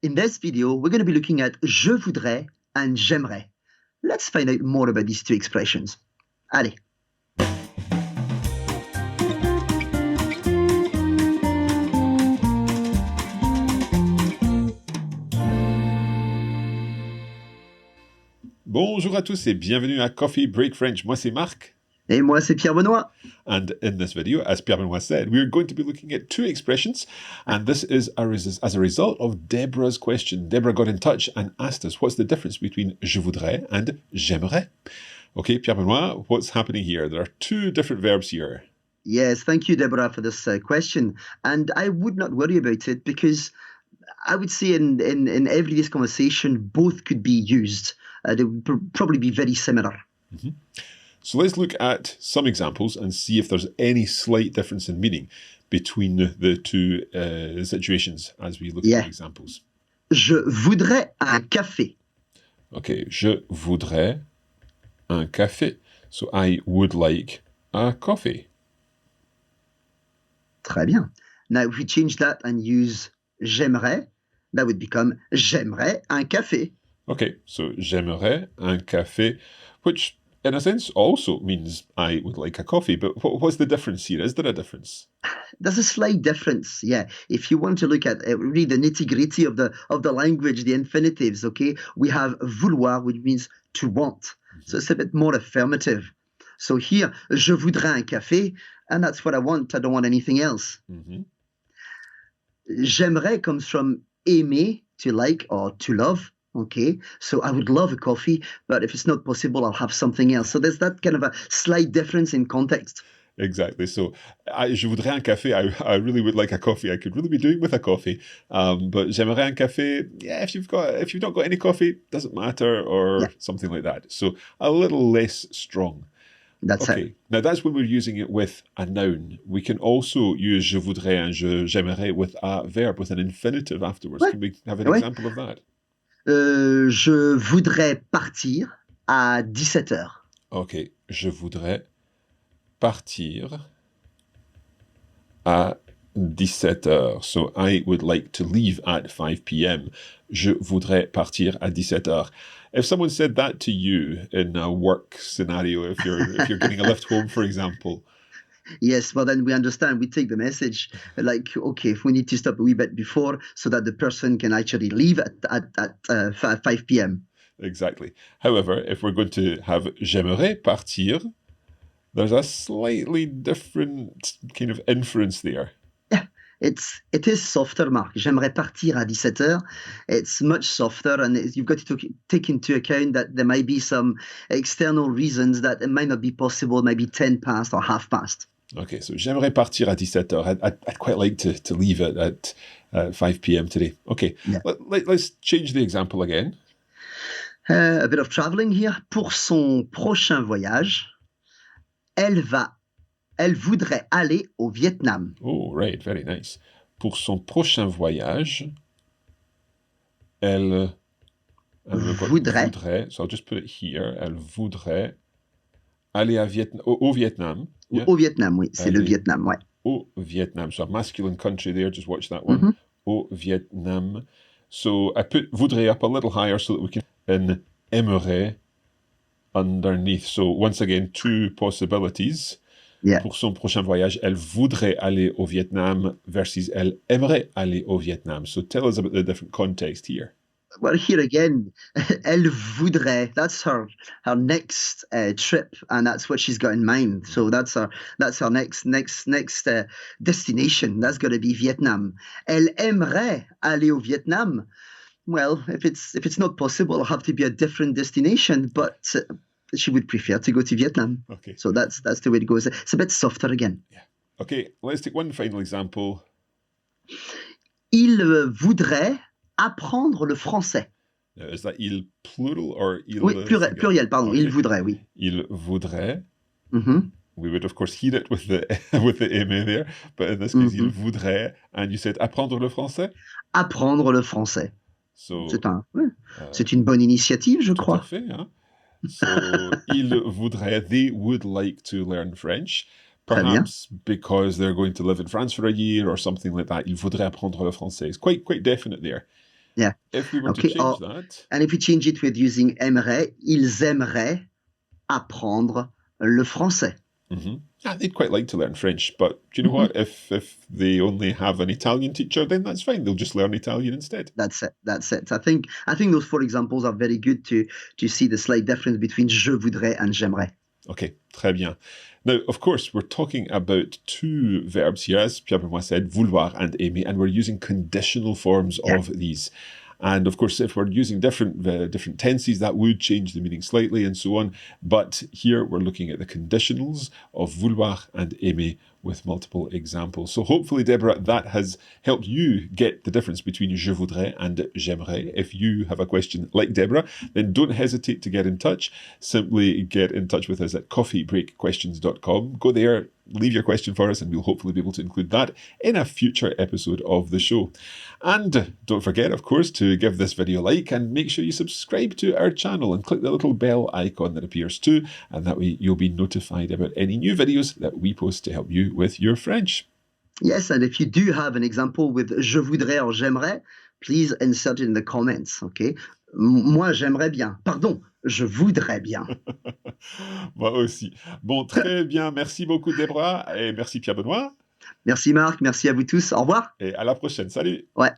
In this video, we're going to be looking at je voudrais and j'aimerais. Let's find out more about these two expressions. Allez. Bonjour à tous et bienvenue à Coffee Break French. Moi c'est Marc. Et moi, c'est Pierre Benoît. And in this video, as Pierre Benoit said, we're going to be looking at two expressions. And this is as a result of Deborah's question. Deborah got in touch and asked us, what's the difference between je voudrais and j'aimerais? Okay, Pierre Benoit, what's happening here? There are two different verbs here. Yes, thank you, Deborah, for this question. And I would not worry about it because I would say in everyday's conversation, both could be used. They would probably be very similar. Mm-hmm. So let's look at some examples and see if there's any slight difference in meaning between the two situations as we look at the examples. Je voudrais un café. Okay, je voudrais un café. So I would like a coffee. Très bien. Now, if we change that and use j'aimerais, that would become j'aimerais un café. Okay, so j'aimerais un café, which in a sense also means I would like a coffee, but what's the difference here? Is there a difference? There's a slight difference, yeah. If you want to look at really the nitty-gritty of the language, the infinitives, okay, we have vouloir, which means to want. Mm-hmm. So it's a bit more affirmative. So here, je voudrais un café, and that's what I want. I don't want anything else. Mm-hmm. J'aimerais comes from aimer, to like or to love. Okay, so I would love a coffee, but if it's not possible, I'll have something else. So there's that kind of a slight difference in context. Exactly. So je voudrais un café. I really would like a coffee. I could really be doing with a coffee. But j'aimerais un café. Yeah, if you've not got any coffee, doesn't matter, or something like that. So a little less strong. That's it. Now that's when we're using it with a noun. We can also use je voudrais and j'aimerais with a verb, with an infinitive afterwards. Can we have an example of that? Je voudrais partir à 17h. Okay, je voudrais partir à 17h. So I would like to leave at 5 p.m. Je voudrais partir à 17h. If someone said that to you in a work scenario, if you're getting a lift home, for example. Yes, well, then we understand. We take the message like, okay, if we need to stop a wee bit before so that the person can actually leave at 5 p.m. Exactly. However, if we're going to have j'aimerais partir, there's a slightly different kind of inference there. Yeah, it is softer, Mark. J'aimerais partir à 17h. It's much softer, and you've got to take into account that there might be some external reasons that it might not be possible, maybe 10 past or half past. Okay, so j'aimerais partir à 17h. I'd quite like to leave it at 5 p.m. today. Okay, let's change the example again. A bit of traveling here. Pour son prochain voyage, elle voudrait aller au Vietnam. Oh, right, very nice. Pour son prochain voyage, elle voudrait, so I'll just put it here, elle voudrait aller au Vietnam. Yeah? Au Vietnam, oui, c'est le Vietnam, ouais. Au Vietnam, so a masculine country there, just watch that one. Mm-hmm. Au Vietnam. So I put voudrait up a little higher so that we can, and aimerait underneath. So once again, two possibilities. Yeah. Pour son prochain voyage, elle voudrait aller au Vietnam versus elle aimerait aller au Vietnam. So tell us about the different context here. Well, here again, elle voudrait. That's her next trip, and that's what she's got in mind. So that's her next destination. That's got to be Vietnam. Elle aimerait aller au Vietnam. Well, if it's not possible, it'll have to be a different destination. But she would prefer to go to Vietnam. Okay. So that's the way it goes. It's a bit softer again. Yeah. Okay, let's take one final example. Il voudrait apprendre le français. Now, is that il plural or il? Oui, pluriel, pardon. Okay. Il voudrait, oui. Il voudrait. Mm-hmm. We would of course hear it with the aimer there, but in this case, il voudrait. And you said apprendre le français. Apprendre le français. So, c'est une bonne initiative, je crois. Tout à fait, hein? So, il voudrait, they would like to learn French, perhaps because they're going to live in France for a year or something like that. Il voudrait apprendre le français. It's quite definite there. Yeah. If we were to Okay. change that, And if we change it with using aimerait, ils aimeraient apprendre le français. yeah, they'd quite like to learn French, but do you know what? If they only have an Italian teacher, then that's fine. They'll just learn Italian instead. That's it. That's it. I think those four examples are very good to see the slight difference between je voudrais and j'aimerais. Okay, très bien. Now, of course, we're talking about two verbs here, as Pierre-Benoit said, vouloir and aimer, and we're using conditional forms of these. And of course, if we're using different tenses, that would change the meaning slightly and so on. But here we're looking at the conditionals of vouloir and aimer with multiple examples. So hopefully, Deborah, that has helped you get the difference between je voudrais and j'aimerais. If you have a question like Deborah, then don't hesitate to get in touch. Simply get in touch with us at coffeebreakquestions.com. Go there, leave your question for us, and we'll hopefully be able to include that in a future episode of the show. And don't forget, of course, to give this video a like and make sure you subscribe to our channel and click the little bell icon that appears too, and that way you'll be notified about any new videos that we post to help you with your French. Yes, and if you do have an example with je voudrais or j'aimerais, please insert it in the comments, okay? Moi, j'aimerais bien. Pardon, je voudrais bien. Moi aussi. Bon, très bien. Merci beaucoup, Deborah, et merci Pierre-Benoit. Merci Marc, merci à vous tous. Au revoir. Et à la prochaine. Salut. Ouais.